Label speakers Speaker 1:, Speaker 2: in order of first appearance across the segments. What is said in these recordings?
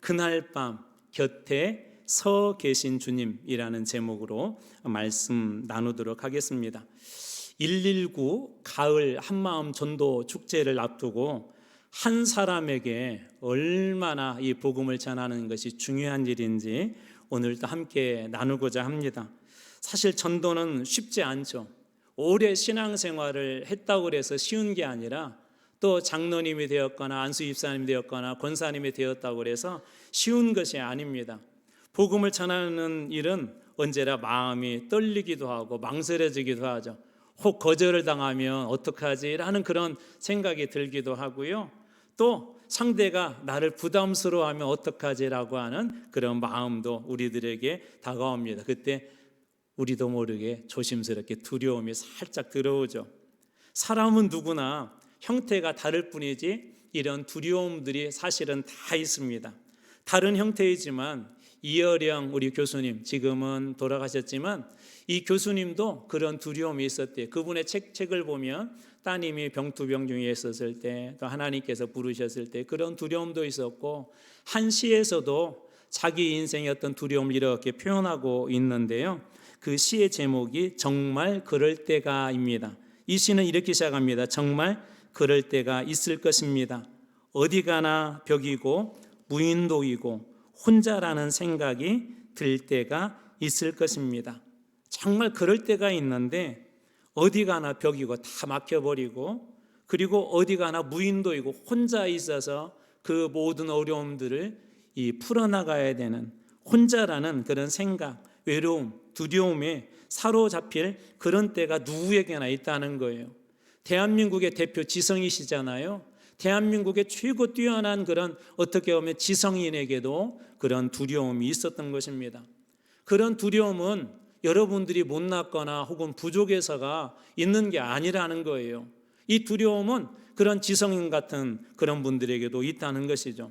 Speaker 1: 그날 밤 곁에 서 계신 주님이라는 제목으로 말씀 나누도록 하겠습니다. 119 가을 한마음 전도 축제를 앞두고 한 사람에게 얼마나 이 복음을 전하는 것이 중요한 일인지 오늘도 함께 나누고자 합니다. 사실 전도는 쉽지 않죠. 오래 신앙생활을 했다고 해서 쉬운 게 아니라 또 장로님이 되었거나 안수집사님이 되었거나 권사님이 되었다고 해서 쉬운 것이 아닙니다. 복음을 전하는 일은 언제나 마음이 떨리기도 하고 망설여지기도 하죠. 혹 거절을 당하면 어떡하지? 라는 그런 생각이 들기도 하고요. 또 상대가 나를 부담스러워하면 어떡하지라고 하는 그런 마음도 우리들에게 다가옵니다. 그때 우리도 모르게 조심스럽게 두려움이 살짝 들어오죠. 사람은 누구나 형태가 다를 뿐이지 이런 두려움들이 사실은 다 있습니다. 다른 형태이지만 이어령 우리 교수님, 지금은 돌아가셨지만 이 교수님도 그런 두려움이 있었대요. 그분의 책을 보면 따님이 병투병 중에 있었을 때, 또 하나님께서 부르셨을 때 그런 두려움도 있었고, 한 시에서도 자기 인생의 어떤 두려움을 이렇게 표현하고 있는데요. 그 시의 제목이 정말 그럴 때가입니다. 이 시는 이렇게 시작합니다. 정말 그럴 때가 있을 것입니다. 어디 가나 벽이고 무인도이고 혼자라는 생각이 들 때가 있을 것입니다. 정말 그럴 때가 있는데 어디 가나 벽이고 다 막혀버리고, 그리고 어디 가나 무인도이고 혼자 있어서 그 모든 어려움들을 풀어나가야 되는 혼자라는 그런 생각, 외로움, 두려움에 사로잡힐 그런 때가 누구에게나 있다는 거예요. 대한민국의 대표 지성이시잖아요. 대한민국의 최고 뛰어난 그런 어떻게 보면 지성인에게도 그런 두려움이 있었던 것입니다. 그런 두려움은 여러분들이 못났거나 혹은 부족해서가 있는 게 아니라는 거예요. 이 두려움은 그런 지성인 같은 그런 분들에게도 있다는 것이죠.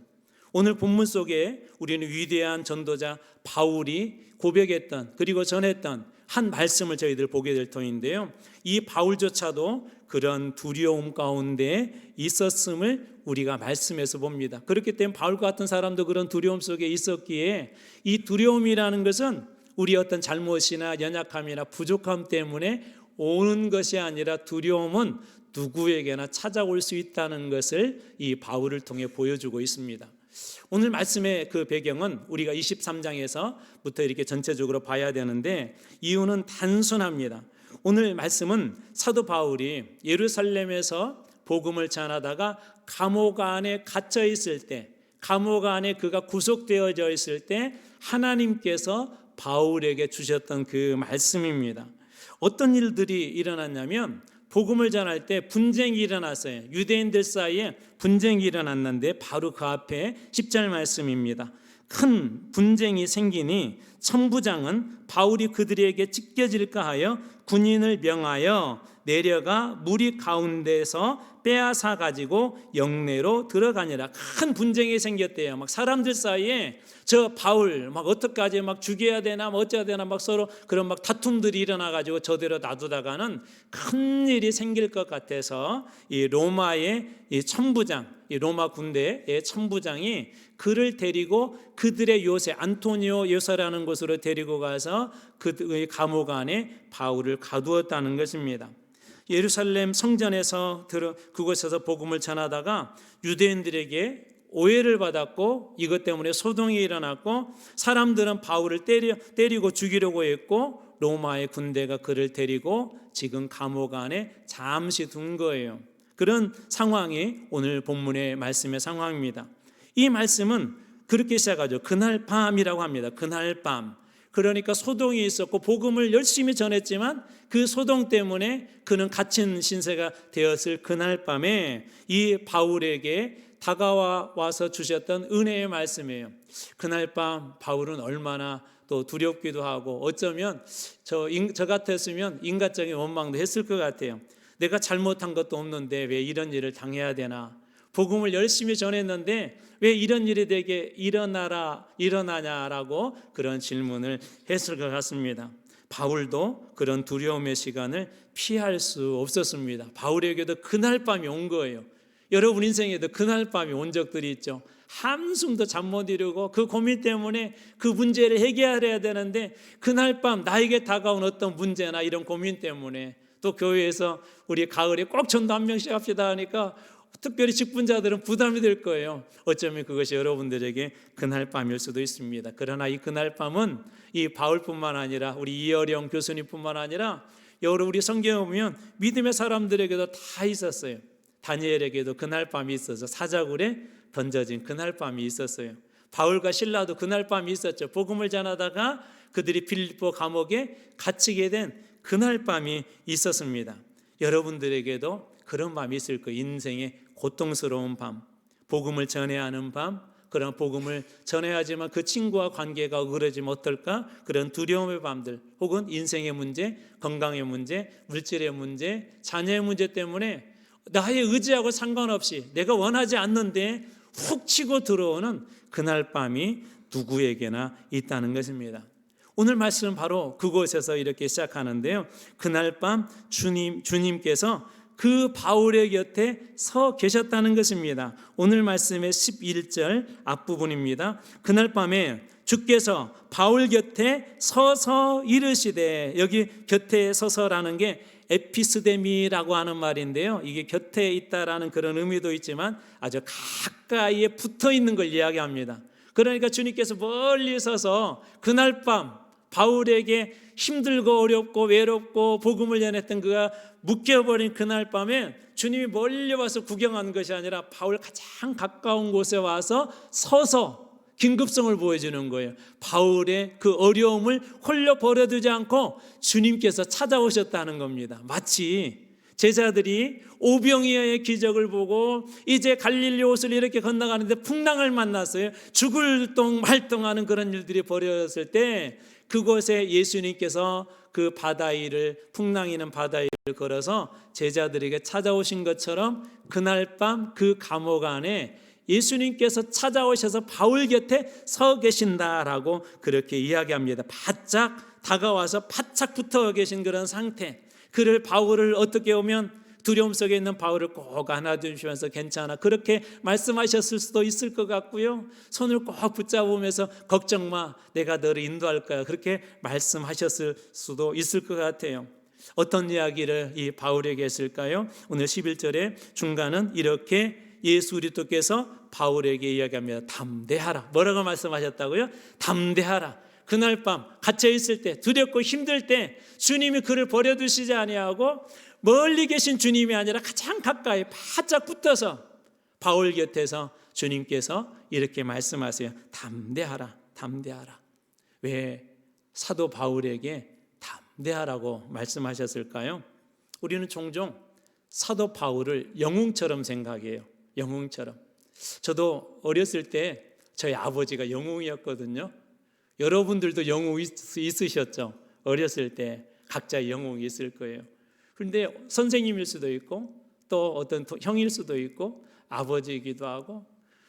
Speaker 1: 오늘 본문 속에 우리는 위대한 전도자 바울이 고백했던, 그리고 전했던 한 말씀을 저희들 보게 될 터인데요. 이 바울조차도 그런 두려움 가운데 있었음을 우리가 말씀에서 봅니다. 그렇기 때문에 바울과 같은 사람도 그런 두려움 속에 있었기에, 이 두려움이라는 것은 우리 어떤 잘못이나 연약함이나 부족함 때문에 오는 것이 아니라, 두려움은 누구에게나 찾아올 수 있다는 것을 이 바울을 통해 보여주고 있습니다. 오늘 말씀의 그 배경은 우리가 23장에서부터 이렇게 전체적으로 봐야 되는데, 이유는 단순합니다. 오늘 말씀은 사도 바울이 예루살렘에서 복음을 전하다가 감옥 안에 갇혀 있을 때, 감옥 안에 그가 구속되어져 있을 때 하나님께서 바울에게 주셨던 그 말씀입니다. 어떤 일들이 일어났냐면, 복음을 전할 때 분쟁이 일어났어요. 유대인들 사이에 분쟁이 일어났는데 바로 그 앞에 10절 말씀입니다. 큰 분쟁이 생기니 천부장은 바울이 그들에게 찢겨질까 하여 군인을 명하여 내려가 무리 가운데서 빼앗아 가지고 영내로 들어가니라. 큰 분쟁이 생겼대요. 막 사람들 사이에 저 바울 막 어떡하지, 막 죽여야 되나, 뭐 어째야 되나, 막 서로 그런 막 다툼들이 일어나 가지고 저대로 놔두다가는 큰 일이 생길 것 같아서 이 로마의 이 천부장, 이 로마 군대의 천부장이 그를 데리고 그들의 요새 안토니오 요새라는 곳으로 데리고 가서 그 감옥 안에 바울을 가두었다는 것입니다. 예루살렘 성전에서 그곳에서 복음을 전하다가 유대인들에게 오해를 받았고, 이것 때문에 소동이 일어났고, 사람들은 바울을 때리고 죽이려고 했고, 로마의 군대가 그를 데리고 지금 감옥 안에 잠시 둔 거예요. 그런 상황이 오늘 본문의 말씀의 상황입니다. 이 말씀은 그렇게 시작하죠. 그날 밤이라고 합니다. 그날 밤. 그러니까 소동이 있었고 복음을 열심히 전했지만 그 소동 때문에 그는 갇힌 신세가 되었을 그날 밤에 이 바울에게 다가와서 주셨던 은혜의 말씀이에요. 그날 밤 바울은 얼마나 또 두렵기도 하고, 어쩌면 저 같았으면 인간적인 원망도 했을 것 같아요. 내가 잘못한 것도 없는데 왜 이런 일을 당해야 되나? 복음을 열심히 전했는데 왜 이런 일이 되게 일어나냐라고 그런 질문을 했을 것 같습니다. 바울도 그런 두려움의 시간을 피할 수 없었습니다. 바울에게도 그날 밤이 온 거예요. 여러분 인생에도 그날 밤이 온 적들이 있죠. 한숨도 잠 못 이루고 그 고민 때문에 그 문제를 해결해야 되는데 그날 밤 나에게 다가온 어떤 문제나 이런 고민 때문에 또 교회에서 우리 가을에 꼭 전도 한 명씩 합시다 하니까 특별히 직분자들은 부담이 될 거예요. 어쩌면 그것이 여러분들에게 그날 밤일 수도 있습니다. 그러나 이 그날 밤은 이 바울뿐만 아니라 우리 이어령 교수님뿐만 아니라 여러 우리 성경에 보면 믿음의 사람들에게도 다 있었어요. 다니엘에게도 그날 밤이 있어서 사자굴에 던져진 그날 밤이 있었어요. 바울과 실라도 그날 밤이 있었죠. 복음을 전하다가 그들이 빌립보 감옥에 갇히게 된 그날 밤이 있었습니다. 여러분들에게도 그런 밤이 있을 거예요. 인생의 고통스러운 밤, 복음을 전해야 하는 밤, 그런 복음을 전해야 하지만 그 친구와 관계가 어그러지면 어떨까? 그런 두려움의 밤들, 혹은 인생의 문제, 건강의 문제, 물질의 문제, 자녀의 문제 때문에 나의 의지하고 상관없이 내가 원하지 않는데 훅 치고 들어오는 그날 밤이 누구에게나 있다는 것입니다. 오늘 말씀은 바로 그곳에서 이렇게 시작하는데요. 그날 밤 주님께서 그 바울의 곁에 서 계셨다는 것입니다. 오늘 말씀의 11절 앞부분입니다. 그날 밤에 주께서 바울 곁에 서서 이르시되, 여기 곁에 서서라는 게 에피스데미라고 하는 말인데요. 이게 곁에 있다라는 그런 의미도 있지만 아주 가까이에 붙어 있는 걸 이야기합니다. 그러니까 주님께서 멀리 서서 그날 밤 바울에게 힘들고 어렵고 외롭고 복음을 전했던 그가 묶여버린 그날 밤에 주님이 멀리 와서 구경하는 것이 아니라 바울 가장 가까운 곳에 와서 서서 긴급성을 보여주는 거예요. 바울의 그 어려움을 홀려 버려두지 않고 주님께서 찾아오셨다는 겁니다. 마치 제자들이 오병이어의 기적을 보고 이제 갈릴리 호수를 이렇게 건너가는데 풍랑을 만났어요. 죽을 동 말동하는 그런 일들이 벌어졌을 때 그곳에 예수님께서 그 바다 위를, 풍랑이는 바다 위를 걸어서 제자들에게 찾아오신 것처럼 그날 밤 그 감옥 안에 예수님께서 찾아오셔서 바울 곁에 서 계신다라고 그렇게 이야기합니다. 바짝 다가와서 바짝 붙어 계신 그런 상태. 그를 바울을 어떻게 보면 두려움 속에 있는 바울을 꼭 안아주시면서 괜찮아, 그렇게 말씀하셨을 수도 있을 것 같고요. 손을 꼭 붙잡으면서 걱정 마, 내가 너를 인도할 거야, 그렇게 말씀하셨을 수도 있을 것 같아요. 어떤 이야기를 이 바울에게 했을까요? 오늘 11절의 중간은 이렇게 예수 그리스도께서 바울에게 이야기합니다. 담대하라. 뭐라고 말씀하셨다고요? 담대하라. 그날 밤 갇혀 있을 때, 두렵고 힘들 때 주님이 그를 버려두시지 아니하고 멀리 계신 주님이 아니라 가장 가까이 바짝 붙어서 바울 곁에서 주님께서 이렇게 말씀하세요. 담대하라, 담대하라. 왜 사도 바울에게 담대하라고 말씀하셨을까요? 우리는 종종 사도 바울을 영웅처럼 생각해요. 영웅처럼. 저도 어렸을 때 저희 아버지가 영웅이었거든요. 여러분들도 영웅 있으셨죠? 어렸을 때 각자 영웅이 있을 거예요. 그런데 선생님일 수도 있고 또 어떤 형일 수도 있고 아버지이기도 하고,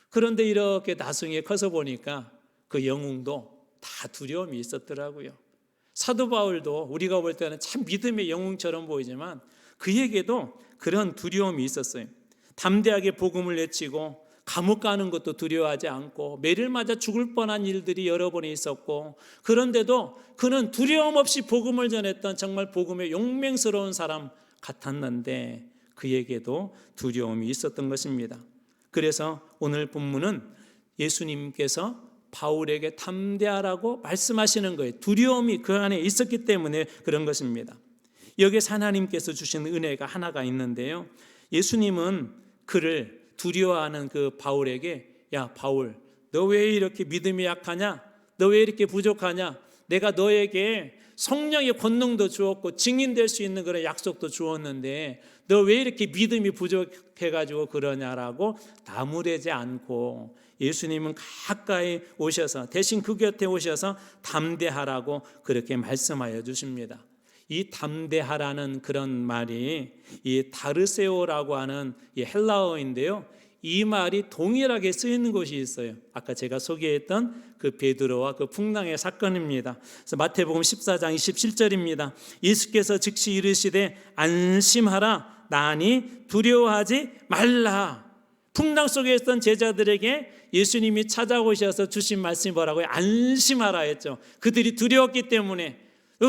Speaker 1: 그런데 이렇게 나중에 커서 보니까 그 영웅도 다 두려움이 있었더라고요. 사도 바울도 우리가 볼 때는 참 믿음의 영웅처럼 보이지만 그에게도 그런 두려움이 있었어요. 담대하게 복음을 외치고 감옥 가는 것도 두려워하지 않고 매를 맞아 죽을 뻔한 일들이 여러 번 있었고, 그런데도 그는 두려움 없이 복음을 전했던 정말 복음의 용맹스러운 사람 같았는데 그에게도 두려움이 있었던 것입니다. 그래서 오늘 본문은 예수님께서 바울에게 담대하라고 말씀하시는 거예요. 두려움이 그 안에 있었기 때문에 그런 것입니다. 여기서 하나님께서 주신 은혜가 하나가 있는데요. 예수님은 그를 두려워하는 그 바울에게, 야 바울, 너 왜 이렇게 믿음이 약하냐? 너 왜 이렇게 부족하냐? 내가 너에게 성령의 권능도 주었고 증인될 수 있는 그런 약속도 주었는데 너 왜 이렇게 믿음이 부족해가지고 그러냐라고 나무래지 않고 예수님은 가까이 오셔서 대신 그 곁에 오셔서 담대하라고 그렇게 말씀하여 주십니다. 이 담대하라는 그런 말이 이 다르세오라고 하는 이 헬라어인데요. 이 말이 동일하게 쓰이는 곳이 있어요. 아까 제가 소개했던 그 베드로와 그 풍랑의 사건입니다. 그래서 마태복음 14장 27절입니다. 예수께서 즉시 이르시되 안심하라, 나니 두려워하지 말라. 풍랑 속에 있던 제자들에게 예수님이 찾아오셔서 주신 말씀이 뭐라고요? 안심하라 했죠. 그들이 두려웠기 때문에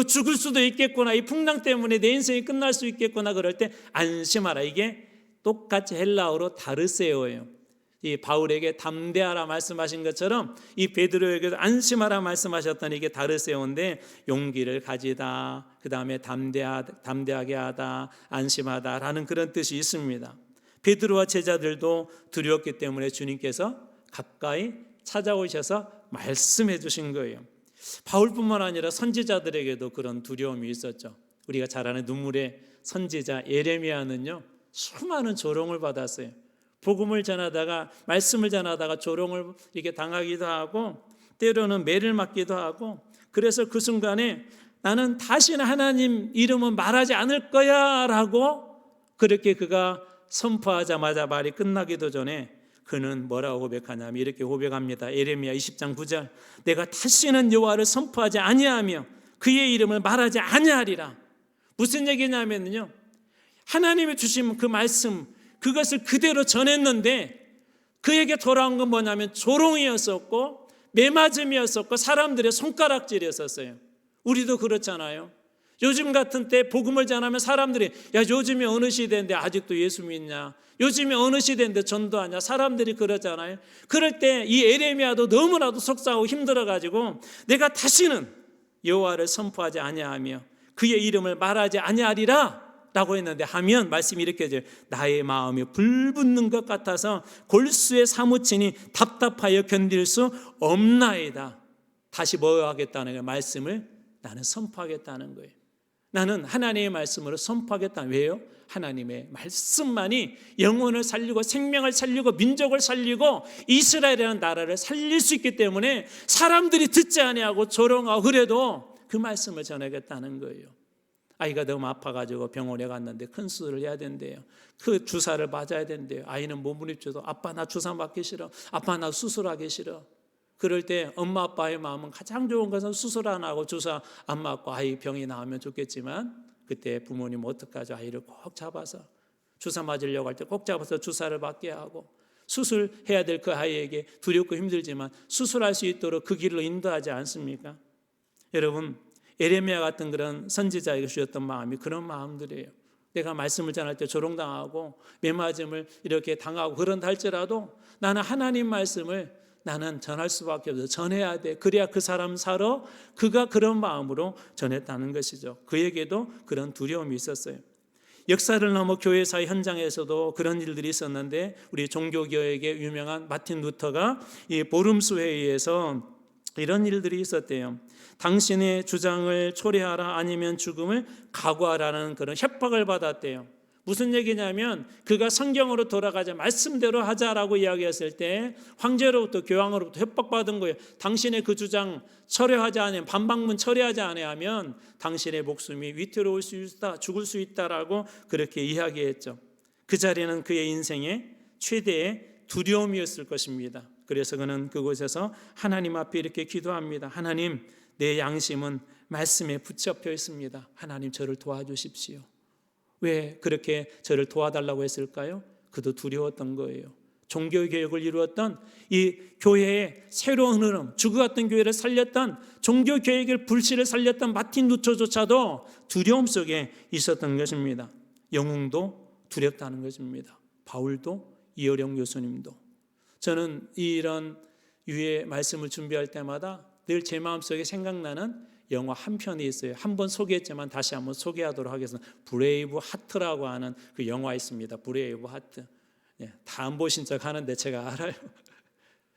Speaker 1: 죽을 수도 있겠구나, 이 풍랑 때문에 내 인생이 끝날 수 있겠구나, 그럴 때 안심하라. 이게 똑같이 헬라어로 다르세요예요. 이 바울에게 담대하라 말씀하신 것처럼 이 베드로에게도 안심하라 말씀하셨던 이게 다르세요인데, 용기를 가지다, 그 다음에 담대하게 하다, 안심하다라는 그런 뜻이 있습니다. 베드로와 제자들도 두려웠기 때문에 주님께서 가까이 찾아오셔서 말씀해 주신 거예요. 바울뿐만 아니라 선지자들에게도 그런 두려움이 있었죠. 우리가 잘 아는 눈물의 선지자 예레미야는요, 수많은 조롱을 받았어요. 복음을 전하다가, 말씀을 전하다가 조롱을 이렇게 당하기도 하고, 때로는 매를 맞기도 하고, 그래서 그 순간에 나는 다시는 하나님 이름은 말하지 않을 거야 라고 그렇게 그가 선포하자마자 말이 끝나기도 전에 그는 뭐라고 고백하냐면 이렇게 고백합니다. 예레미야 20장 9절, 내가 다시는 여호와를 선포하지 아니하며 그의 이름을 말하지 아니하리라. 무슨 얘기냐면요, 하나님이 주신 그 말씀, 그것을 그대로 전했는데 그에게 돌아온 건 뭐냐면 조롱이었었고 매맞음이었었고 사람들의 손가락질이었었어요. 우리도 그렇잖아요. 요즘 같은 때 복음을 전하면 사람들이, 야, 요즘이 어느 시대인데 아직도 예수 믿냐, 요즘이 어느 시대인데 전도하냐, 사람들이 그러잖아요. 그럴 때 이 에레미야도 너무나도 속상하고 힘들어가지고 내가 다시는 여호와를 선포하지 아니하며 그의 이름을 말하지 아니하리라 라고 했는데, 하면 말씀이 이렇게 해줘요. 나의 마음이 불붙는 것 같아서 골수에 사무치니 답답하여 견딜 수 없나이다. 다시 뭐 하겠다는 거예요? 말씀을 나는 선포하겠다는 거예요. 나는 하나님의 말씀으로 선포하겠다. 왜요? 하나님의 말씀만이 영혼을 살리고 생명을 살리고 민족을 살리고 이스라엘이라는 나라를 살릴 수 있기 때문에 사람들이 듣지 아니하고 조롱하고 그래도 그 말씀을 전하겠다는 거예요. 아이가 너무 아파가지고 병원에 갔는데 큰 수술을 해야 된대요. 그 주사를 맞아야 된대요. 아이는 몸을 입혀도 아빠 나 주사 맞기 싫어, 아빠 나 수술하기 싫어. 그럴 때 엄마 아빠의 마음은 가장 좋은 것은 수술 안 하고 주사 안 맞고 아이 병이 나으면 좋겠지만, 그때 부모님은 어떡하죠? 아이를 꼭 잡아서 주사 맞으려고 할 때 꼭 잡아서 주사를 맞게 하고, 수술해야 될 그 아이에게 두렵고 힘들지만 수술할 수 있도록 그 길로 인도하지 않습니까? 여러분, 예레미야 같은 그런 선지자에게 주셨던 마음이 그런 마음들이에요. 내가 말씀을 전할 때 조롱당하고 매맞음을 이렇게 당하고 그런다 할지라도 나는 하나님 말씀을 나는 전할 수밖에 없어. 전해야 돼. 그래야 그 사람 살아. 그가 그런 마음으로 전했다는 것이죠. 그에게도 그런 두려움이 있었어요. 역사를 넘어 교회사의 현장에서도 그런 일들이 있었는데, 우리 종교개혁의 유명한 마틴 루터가 이 보름스 회의에서 이런 일들이 있었대요. 당신의 주장을 초래하라, 아니면 죽음을 각오하라는 그런 협박을 받았대요. 무슨 얘기냐면 그가 성경으로 돌아가자, 말씀대로 하자라고 이야기했을 때 황제로부터, 교황으로부터 협박받은 거예요. 당신의 그 주장 철회하지 않으면, 반박문 철회하지 않으면 당신의 목숨이 위태로울 수 있다, 죽을 수 있다라고 그렇게 이야기했죠. 그 자리는 그의 인생의 최대의 두려움이었을 것입니다. 그래서 그는 그곳에서 하나님 앞에 이렇게 기도합니다. 하나님, 내 양심은 말씀에 붙잡혀 있습니다. 하나님, 저를 도와주십시오. 왜 그렇게 저를 도와달라고 했을까요? 그도 두려웠던 거예요. 종교개혁을 이루었던 이 교회의 새로운 흐름, 주그 같은 교회를 살렸던, 종교개혁의 불씨를 살렸던 마틴 루터조차도 두려움 속에 있었던 것입니다. 영웅도 두렵다는 것입니다. 바울도, 이어령 교수님도. 저는 이런 유의 말씀을 준비할 때마다 늘 제 마음속에 생각나는 영화 한 편이 있어요. 한번 소개했지만 다시 한번 소개하도록 하겠습니다. 브레이브 하트라고 하는 그 영화 있습니다. 브레이브 하트. 다 안 보신 척 하는데 제가 알아요.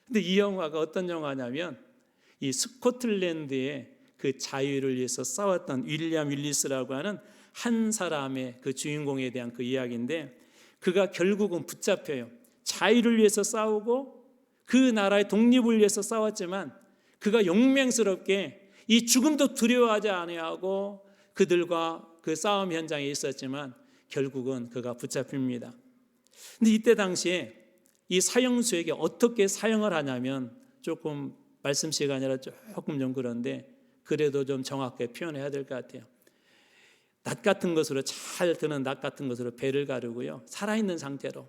Speaker 1: 근데 이 영화가 어떤 영화냐면, 이 스코틀랜드의 그 자유를 위해서 싸웠던 윌리엄 윌리스라고 하는 한 사람의 그 주인공에 대한 그 이야기인데, 그가 결국은 붙잡혀요. 자유를 위해서 싸우고 그 나라의 독립을 위해서 싸웠지만 그가 용맹스럽게 이 죽음도 두려워하지 아니하고 그들과 그 싸움 현장에 있었지만 결국은 그가 붙잡힙니다. 근데 이때 당시에 이 사형수에게 어떻게 사형을 하냐면, 조금 말씀 시간이라 조금 좀 그런데 그래도 좀 정확하게 표현해야 될 것 같아요. 낫 같은 것으로, 잘 드는 낫 같은 것으로 배를 가르고요, 살아있는 상태로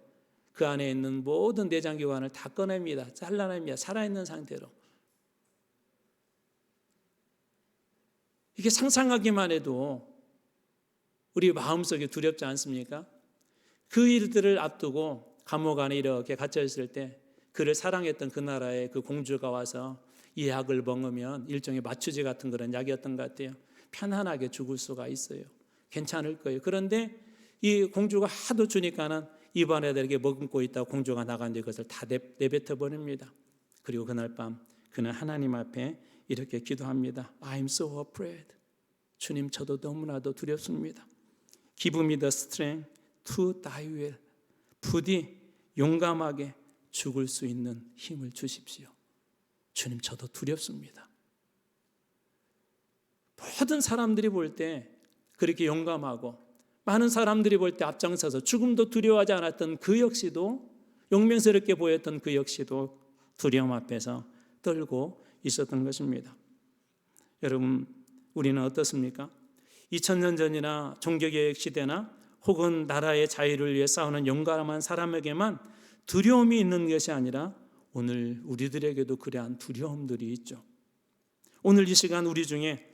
Speaker 1: 그 안에 있는 모든 내장기관을 다 꺼냅니다. 잘라냅니다. 살아있는 상태로. 이게 상상하기만 해도 우리 마음속에 두렵지 않습니까? 그 일들을 앞두고 감옥 안에 이렇게 갇혀 있을 때 그를 사랑했던 그 나라의 그 공주가 와서 이 약을 먹으면 일종의 마취제 같은 그런 약이었던 것 같아요. 편안하게 죽을 수가 있어요. 괜찮을 거예요. 그런데 이 공주가 하도 주니까는 입안에다 이렇게 머금고 있다가 공주가 나간 뒤 그것을 다 내뱉어 버립니다. 그리고 그날 밤 그는 하나님 앞에 이렇게 기도합니다. I'm so afraid. 주님, 저도 너무나도 두렵습니다. Give me the strength to die well. 부디 용감하게 죽을 수 있는 힘을 주십시오. 주님, 저도 두렵습니다. 모든 사람들이 볼 때 그렇게 용감하고 많은 사람들이 볼 때 앞장서서 죽음도 두려워하지 않았던 그 역시도, 용맹스럽게 보였던 그 역시도 두려움 앞에서 떨고 있었던 것입니다. 여러분, 우리는 어떻습니까? 2000년 전이나 종교개혁 시대나 혹은 나라의 자유를 위해 싸우는 용감한 사람에게만 두려움이 있는 것이 아니라 오늘 우리들에게도 그러한 두려움들이 있죠. 오늘 이 시간 우리 중에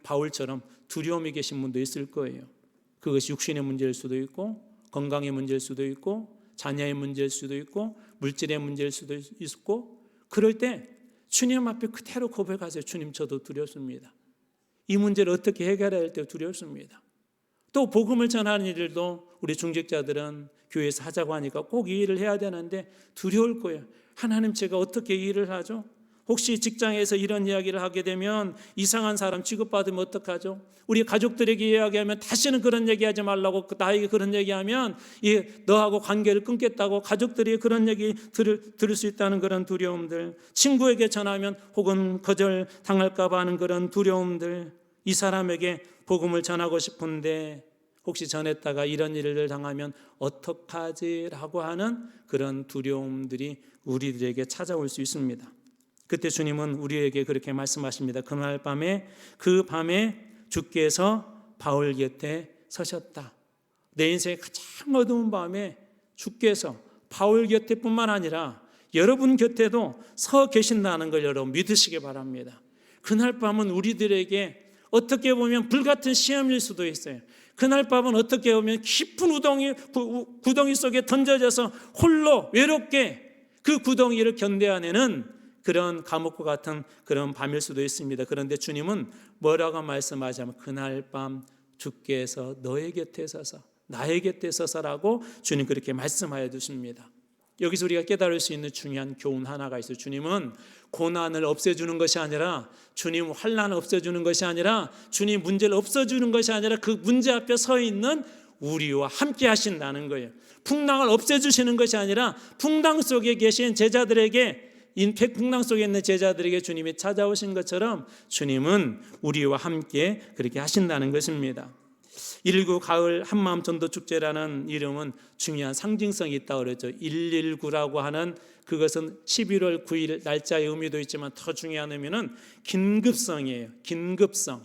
Speaker 1: 바울처럼 두려움이 계신 분도 있을 거예요. 그것이 육신의 문제일 수도 있고 건강의 문제일 수도 있고 자녀의 문제일 수도 있고 물질의 문제일 수도 있고, 그럴 때 주님 앞에 그대로 고백하세요. 주님, 저도 두렵습니다. 이 문제를 어떻게 해결해야 할 때 두렵습니다. 또 복음을 전하는 일도 우리 중직자들은 교회에서 하자고 하니까 꼭 이 일을 해야 되는데 두려울 거예요. 하나님, 제가 어떻게 이 일을 하죠? 혹시 직장에서 이런 이야기를 하게 되면 이상한 사람 취급받으면 어떡하죠? 우리 가족들에게 이야기하면 다시는 그런 얘기하지 말라고, 나에게 그런 얘기하면 너하고 관계를 끊겠다고 가족들이 그런 얘기 들을 수 있다는 그런 두려움들, 친구에게 전하면 혹은 거절당할까 봐 하는 그런 두려움들, 이 사람에게 복음을 전하고 싶은데 혹시 전했다가 이런 일을 당하면 어떡하지라고 하는 그런 두려움들이 우리들에게 찾아올 수 있습니다. 그때 주님은 우리에게 그렇게 말씀하십니다. 그 밤에 주께서 바울 곁에 서셨다. 내 인생의 가장 어두운 밤에 주께서 바울 곁에뿐만 아니라 여러분 곁에도 서 계신다는 걸 여러분 믿으시기 바랍니다. 그날 밤은 우리들에게 어떻게 보면 불같은 시험일 수도 있어요. 그날 밤은 어떻게 보면 깊은 구덩이 속에 던져져서 홀로 외롭게 그 구덩이를 견뎌내는 그런 감옥과 같은 그런 밤일 수도 있습니다. 그런데 주님은 뭐라고 말씀하자면 그날 밤 주께서 너의 곁에 서서 나의 곁에 서서라고 주님 그렇게 말씀하여 주십니다. 여기서 우리가 깨달을 수 있는 중요한 교훈 하나가 있어요. 주님은 고난을 없애주는 것이 아니라, 주님 환난을 없애주는 것이 아니라, 주님 문제를 없애주는 것이 아니라 그 문제 앞에 서 있는 우리와 함께 하신다는 거예요. 풍랑을 없애주시는 것이 아니라 풍랑 속에 계신 제자들에게, 풍랑 속에 있는 제자들에게 주님이 찾아오신 것처럼 주님은 우리와 함께 그렇게 하신다는 것입니다. 119 가을 한마음 전도축제라는 이름은 중요한 상징성이 있다고 그랬죠. 119라고 하는 그것은 11월 9일 날짜의 의미도 있지만 더 중요한 의미는 긴급성이에요. 긴급성.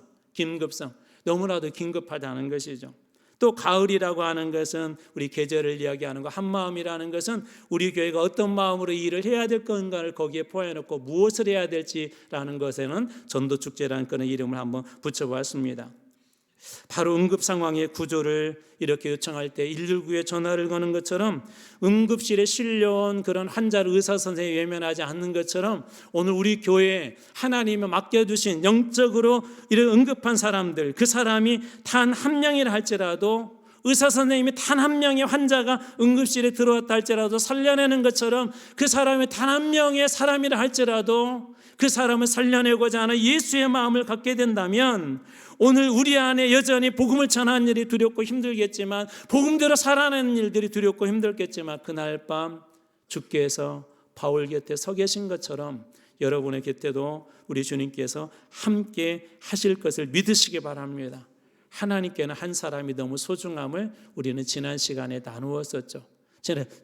Speaker 1: 너무나도 긴급하다는 것이죠. 또 가을이라고 하는 것은 우리 계절을 이야기하는 거, 한마음이라는 것은 우리 교회가 어떤 마음으로 일을 해야 될 건가를 거기에 포함해놓고 무엇을 해야 될지라는 것에는 전도축제라는 그런 이름을 한번 붙여보았습니다. 바로 응급 상황의 구조를 이렇게 요청할 때 119에 전화를 거는 것처럼, 응급실에 실려온 그런 환자를 의사 선생님이 외면하지 않는 것처럼 오늘 우리 교회에 하나님이 맡겨주신 영적으로 이런 응급한 사람들, 그 사람이 단 한 명이라 할지라도, 의사 선생님이 단 한 명의 환자가 응급실에 들어왔다 할지라도 살려내는 것처럼, 그 사람이 단 한 명의 사람이라 할지라도 그 사람을 살려내고자 하는 예수의 마음을 갖게 된다면, 오늘 우리 안에 여전히 복음을 전하는 일이 두렵고 힘들겠지만, 복음대로 살아내는 일들이 두렵고 힘들겠지만, 그날 밤 주께서 바울 곁에 서 계신 것처럼 여러분의 곁에도 우리 주님께서 함께 하실 것을 믿으시기 바랍니다. 하나님께는 한 사람이 너무 소중함을 우리는 지난 시간에 나누었었죠.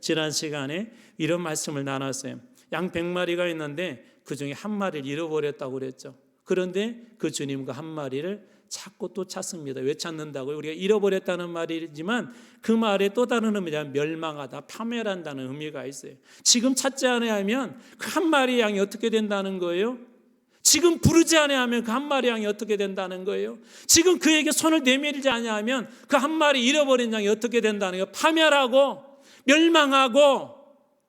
Speaker 1: 지난 시간에 이런 말씀을 나눴어요. 양 100마리가 있는데 그 중에 한 마리를 잃어버렸다고 그랬죠. 그런데 그 주님과 한 마리를 찾고 또 찾습니다. 왜 찾는다고요? 우리가 잃어버렸다는 말이지만 그 말에 또 다른 의미는 멸망하다, 파멸한다는 의미가 있어요. 지금 찾지 아니하면 그 한 마리 양이 어떻게 된다는 거예요? 지금 부르지 아니하면 그 한 마리 양이 어떻게 된다는 거예요? 지금 그에게 손을 내밀지 아니하면 그 한 마리 잃어버린 양이 어떻게 된다는 거예요? 파멸하고 멸망하고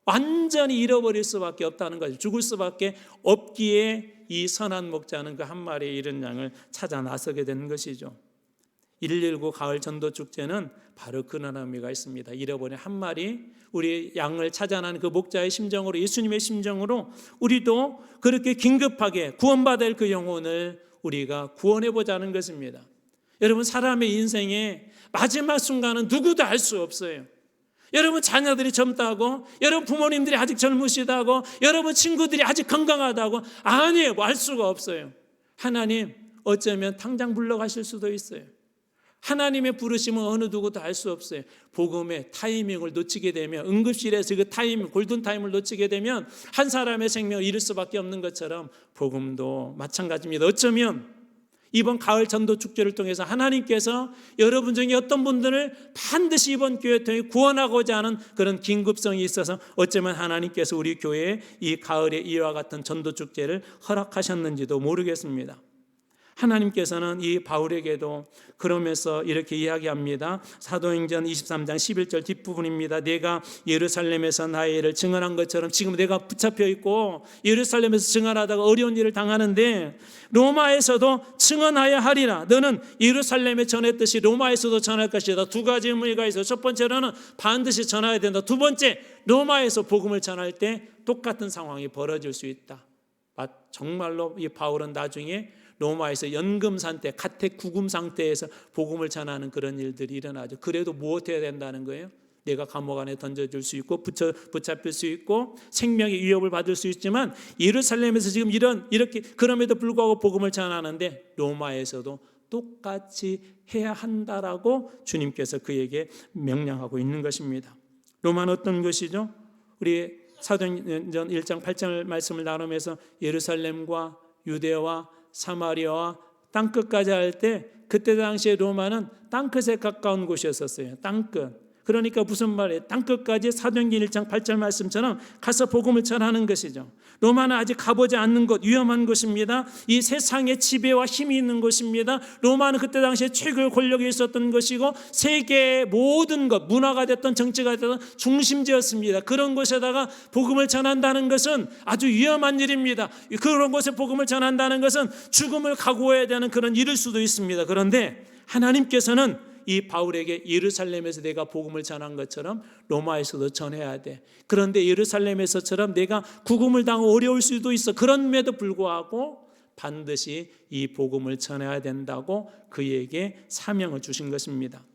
Speaker 1: 완전히 잃어버릴 수밖에 없다는 거죠. 죽을 수밖에 없기에 이 선한 목자는 그 한 마리의 잃은 양을 찾아 나서게 되는 것이죠. 119 가을 전도 축제는 바로 그런 의미가 있습니다. 잃어버린 한 마리 우리 양을 찾아나는 그 목자의 심정으로, 예수님의 심정으로 우리도 그렇게 긴급하게 구원받을 그 영혼을 우리가 구원해 보자는 것입니다. 여러분, 사람의 인생의 마지막 순간은 누구도 알 수 없어요. 여러분 자녀들이 젊다고, 여러분 부모님들이 아직 젊으시다고, 여러분 친구들이 아직 건강하다고, 아니에요. 알 수가 없어요. 하나님 어쩌면 당장 불러가실 수도 있어요. 하나님의 부르심은 어느 누구도 알 수 없어요. 복음의 타이밍을 놓치게 되면, 응급실에서 그 타이밍, 골든타임을 놓치게 되면 한 사람의 생명을 잃을 수밖에 없는 것처럼 복음도 마찬가지입니다. 어쩌면 이번 가을 전도 축제를 통해서 하나님께서 여러분 중에 어떤 분들을 반드시 이번 교회 통해 구원하고자 하는 그런 긴급성이 있어서 어쩌면 하나님께서 우리 교회에 이 가을에 이와 같은 전도 축제를 허락하셨는지도 모르겠습니다. 하나님께서는 이 바울에게도 그러면서 이렇게 이야기합니다. 사도행전 23장 11절 뒷부분입니다. 내가 예루살렘에서 나의 일을 증언한 것처럼 지금 내가 붙잡혀 있고 예루살렘에서 증언하다가 어려운 일을 당하는데 로마에서도 증언하여 하리라. 너는 예루살렘에 전했듯이 로마에서도 전할 것이다. 두 가지 의미가 있어요. 첫 번째로는 반드시 전해야 된다. 두 번째, 로마에서 복음을 전할 때 똑같은 상황이 벌어질 수 있다. 정말로 이 바울은 나중에 로마에서 연금 상태, 가택 구금 상태에서 복음을 전하는 그런 일들이 일어나죠. 그래도 무엇해야 된다는 거예요? 내가 감옥 안에 던져줄 수 있고 붙잡힐 수 있고 생명의 위협을 받을 수 있지만 예루살렘에서 지금 이렇게 그럼에도 불구하고 복음을 전하는데 로마에서도 똑같이 해야 한다라고 주님께서 그에게 명령하고 있는 것입니다. 로마는 어떤 것이죠? 우리 사도행전 1장 8절 말씀을 나누면서 예루살렘과 유대와 사마리아와 땅끝까지 할 때 그때 당시에 로마는 땅끝에 가까운 곳이었어요. 땅끝. 그러니까 무슨 말이에요? 땅끝까지 사도행전 1장 8절 말씀처럼 가서 복음을 전하는 것이죠. 로마는 아직 가보지 않는 곳, 위험한 곳입니다. 이 세상의 지배와 힘이 있는 곳입니다. 로마는 그때 당시에 최고의 권력이 있었던 것이고 세계의 모든 것, 문화가 됐던 정치가 됐던 중심지였습니다. 그런 곳에다가 복음을 전한다는 것은 아주 위험한 일입니다. 그런 곳에 복음을 전한다는 것은 죽음을 각오해야 되는 그런 일일 수도 있습니다. 그런데 하나님께서는 이 바울에게 예루살렘에서 내가 복음을 전한 것처럼 로마에서도 전해야 돼. 그런데 예루살렘에서처럼 내가 구금을 당하고 어려울 수도 있어. 그럼에도 불구하고 반드시 이 복음을 전해야 된다고 그에게 사명을 주신 것입니다.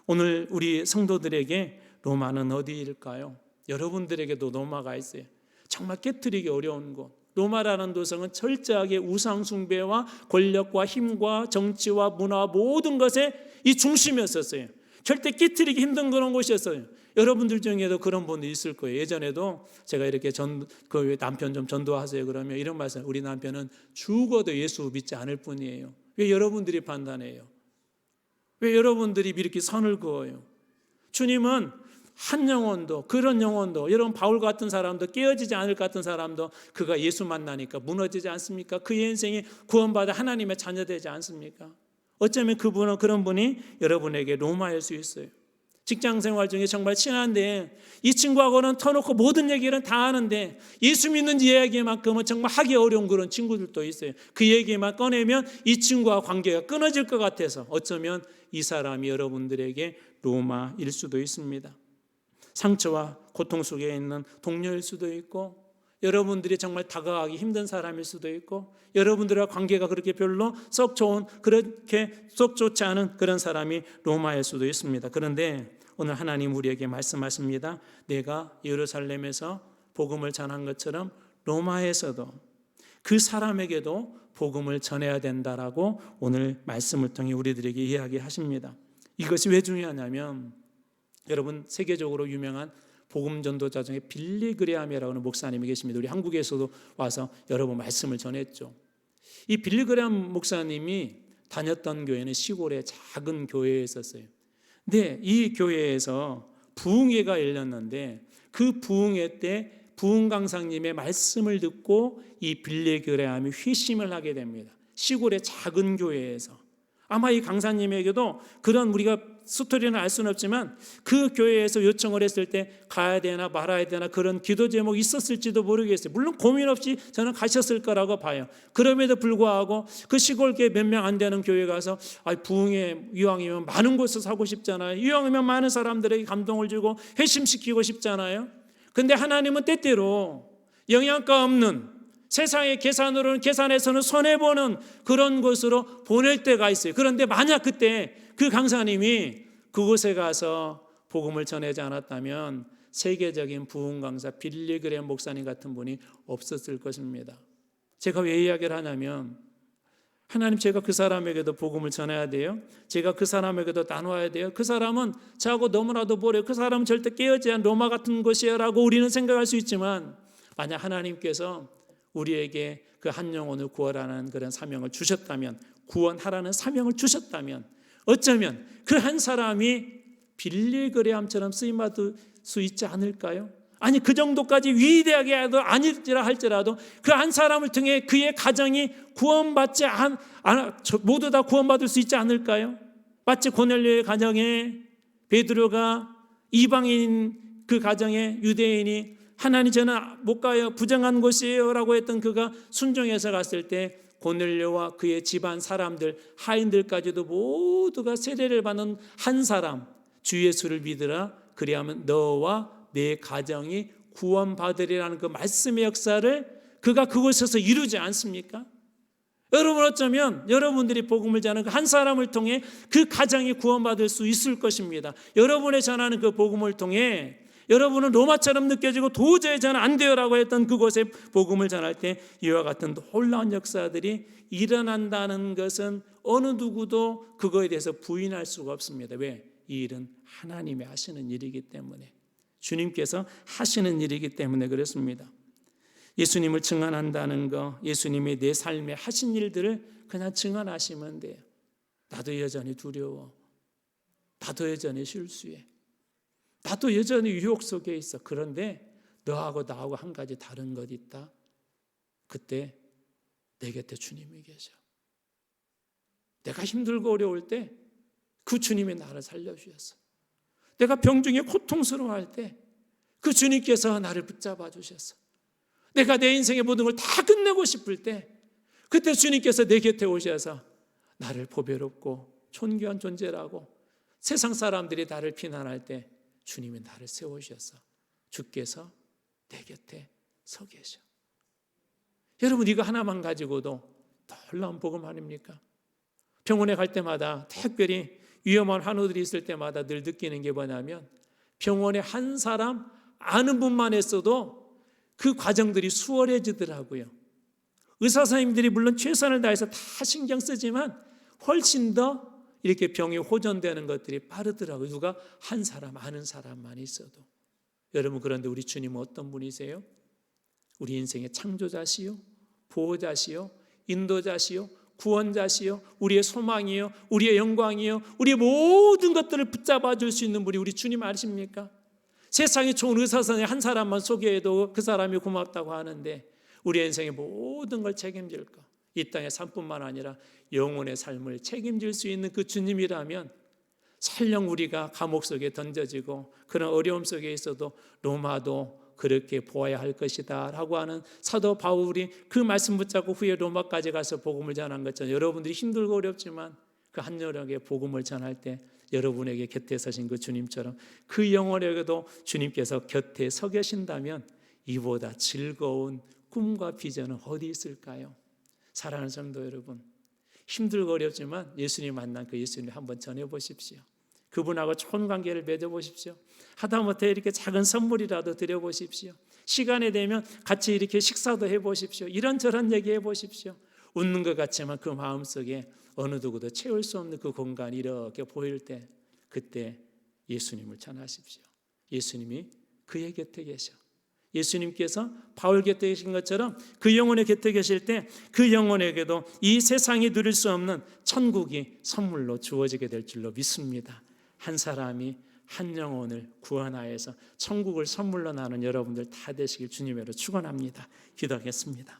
Speaker 1: 오늘 우리 성도들에게 로마는 어디일까요? 여러분들에게도 로마가 있어요. 정말 깨트리기 어려운 곳. 로마라는 도성은 철저하게 우상 숭배와 권력과 힘과 정치와 문화 모든 것의 이 중심이었었어요. 절대 깨트리기 힘든 그런 곳이었어요. 여러분들 중에도 그런 분이 있을 거예요. 예전에도 제가 이렇게 그 남편 좀 전도하세요 그러면 이런 말씀, 우리 남편은 죽어도 예수 믿지 않을 뿐이에요. 왜 여러분들이 판단해요? 왜 여러분들이 이렇게 선을 그어요? 주님은 한 영혼도, 그런 영혼도, 여러분 바울 같은 사람도, 깨어지지 않을 것 같은 사람도 그가 예수 만나니까 무너지지 않습니까? 그의 인생이 구원받아 하나님의 자녀 되지 않습니까? 어쩌면 그분은, 그런 분이 여러분에게 로마일 수 있어요. 직장생활 중에 정말 친한데 이 친구하고는 터놓고 모든 얘기를 다 하는데 예수 믿는 이야기만큼은 정말 하기 어려운 그런 친구들도 있어요. 그 얘기만 꺼내면 이 친구와 관계가 끊어질 것 같아서 어쩌면 이 사람이 여러분들에게 로마일 수도 있습니다. 상처와 고통 속에 있는 동료일 수도 있고 여러분들이 정말 다가가기 힘든 사람일 수도 있고 여러분들과 관계가 그렇게 별로 썩 좋은, 그렇게 썩 좋지 않은 그런 사람이 로마일 수도 있습니다. 그런데 오늘 하나님 우리에게 말씀하십니다. 내가 예루살렘에서 복음을 전한 것처럼 로마에서도 그 사람에게도 복음을 전해야 된다라고 오늘 말씀을 통해 우리들에게 이야기하십니다. 이것이 왜 중요하냐면 여러분 세계적으로 유명한 복음 전도자 중에 빌리 그레함이라고 하는 목사님이 계십니다. 우리 한국에서도 와서 여러 번 말씀을 전했죠. 이 빌리 그레함 목사님이 다녔던 교회는 시골의 작은 교회에 있었어요. 근데 이 교회에서 부흥회가 열렸는데 그 부흥회 때 부흥 강사님의 말씀을 듣고 이 빌레그레함이 회심을 하게 됩니다. 시골의 작은 교회에서. 아마 이 강사님에게도 그런 우리가 스토리는 알 수는 없지만 그 교회에서 요청을 했을 때 가야 되나 말아야 되나 그런 기도 제목이 있었을지도 모르겠어요. 물론 고민 없이 저는 가셨을 거라고 봐요. 그럼에도 불구하고 그 시골 교회 몇 명 안 되는 교회 가서 부흥회 이왕이면 많은 곳에서 사고 싶잖아요. 이왕이면 많은 사람들에게 감동을 주고 회심시키고 싶잖아요. 근데 하나님은 때때로 영양가 없는 세상의 계산에서는 손해보는 그런 곳으로 보낼 때가 있어요. 그런데 만약 그때 그 강사님이 그곳에 가서 복음을 전하지 않았다면 세계적인 부흥 강사 빌리그레 목사님 같은 분이 없었을 것입니다. 제가 왜 이야기를 하냐면 하나님 제가 그 사람에게도 복음을 전해야 돼요. 제가 그 사람에게도 나눠야 돼요. 그 사람은 저하고 너무나도 멀어요. 그 사람은 절대 깨어지지 않은 로마 같은 곳이야 라고 우리는 생각할 수 있지만 만약 하나님께서 우리에게 그 한 영혼을 구원하는 그런 사명을 주셨다면 구원하라는 사명을 주셨다면 어쩌면 그 한 사람이 빌리그레함처럼 쓰임받을 수 있지 않을까요? 아니 그 정도까지 위대하게 아니라 할지라도 그 한 사람을 통해 그의 가정이 구원받지 모두 다 구원받을 수 있지 않을까요? 마치 고넬료의 가정에 베드로가 이방인 그 가정에 유대인이 하나님 저는 못 가요 부정한 곳이에요 라고 했던 그가 순종해서 갔을 때 고넬료와 그의 집안 사람들 하인들까지도 모두가 세례를 받는 한 사람 주 예수를 믿으라 그리하면 너와 내 가정이 구원받으리라는 그 말씀의 역사를 그가 그곳에서 이루지 않습니까? 여러분 어쩌면 여러분들이 복음을 전하는 그 한 사람을 통해 그 가정이 구원받을 수 있을 것입니다. 여러분의 전하는 그 복음을 통해 여러분은 로마처럼 느껴지고 도저히 저는 안 돼요라고 했던 그곳에 복음을 전할 때 이와 같은 놀라운 역사들이 일어난다는 것은 어느 누구도 그거에 대해서 부인할 수가 없습니다. 왜? 이 일은 하나님이 하시는 일이기 때문에 주님께서 하시는 일이기 때문에 그렇습니다. 예수님을 증언한다는 거 예수님이 내 삶에 하신 일들을 그냥 증언하시면 돼요. 나도 여전히 두려워. 나도 여전히 실수해. 나도 여전히 유혹 속에 있어. 그런데 너하고 나하고 한 가지 다른 것 있다. 그때 내 곁에 주님이 계셔. 내가 힘들고 어려울 때 그 주님이 나를 살려주셨어. 내가 병중에 고통스러워할 때 그 주님께서 나를 붙잡아 주셨어. 내가 내 인생의 모든 걸 다 끝내고 싶을 때 그때 주님께서 내 곁에 오셔서 나를 보배롭고 존귀한 존재라고 세상 사람들이 나를 비난할 때 주님이 나를 세우셔서 주께서 내 곁에 서 계셔. 여러분 이거 하나만 가지고도 놀라운 복음 아닙니까? 병원에 갈 때마다 특별히 위험한 환우들이 있을 때마다 늘 느끼는 게 뭐냐면 병원에 한 사람 아는 분만 했어도 그 과정들이 수월해지더라고요. 의사 선생님들이 물론 최선을 다해서 다 신경 쓰지만 훨씬 더 이렇게 병이 호전되는 것들이 빠르더라고요. 누가 한 사람 아는 사람만 있어도. 여러분 그런데 우리 주님은 어떤 분이세요? 우리 인생의 창조자시요 보호자시요 인도자시요 구원자시요 우리의 소망이요 우리의 영광이요 우리의 모든 것들을 붙잡아 줄 수 있는 분이 우리 주님 아십니까? 세상에 좋은 의사 선생님 한 사람만 소개해도 그 사람이 고맙다고 하는데 우리 인생의 모든 걸 책임질 거 이 땅의 삶뿐만 아니라 영혼의 삶을 책임질 수 있는 그 주님이라면 설령 우리가 감옥 속에 던져지고 그런 어려움 속에 있어도 로마도 그렇게 보아야 할 것이다 라고 하는 사도 바울이 그 말씀 붙잡고 후에 로마까지 가서 복음을 전한 것처럼 여러분들이 힘들고 어렵지만 그 한여름에 복음을 전할 때 여러분에게 곁에 서신 그 주님처럼 그 영혼에게도 주님께서 곁에 서 계신다면 이보다 즐거운 꿈과 비전은 어디 있을까요? 사랑하는 성도 여러분, 힘들고 어렵지만 예수님 만난 그 예수님 한번 전해보십시오. 그분하고 좋은 관계를 맺어보십시오. 하다못해 이렇게 작은 선물이라도 드려보십시오. 시간이 되면 같이 이렇게 식사도 해보십시오. 이런저런 얘기 해보십시오. 웃는 것 같지만 그 마음속에 어느 누구도 채울 수 없는 그 공간이 이렇게 보일 때 그때 예수님을 전하십시오. 예수님이 그의 곁에 계셔. 예수님께서 바울 곁에 계신 것처럼 그 영혼의 곁에 계실 때 그 영혼에게도 이 세상이 누릴 수 없는 천국이 선물로 주어지게 될 줄로 믿습니다. 한 사람이 한 영혼을 구원하여서 천국을 선물로 나누는 여러분들 다 되시길 주님으로 축원합니다. 기도하겠습니다.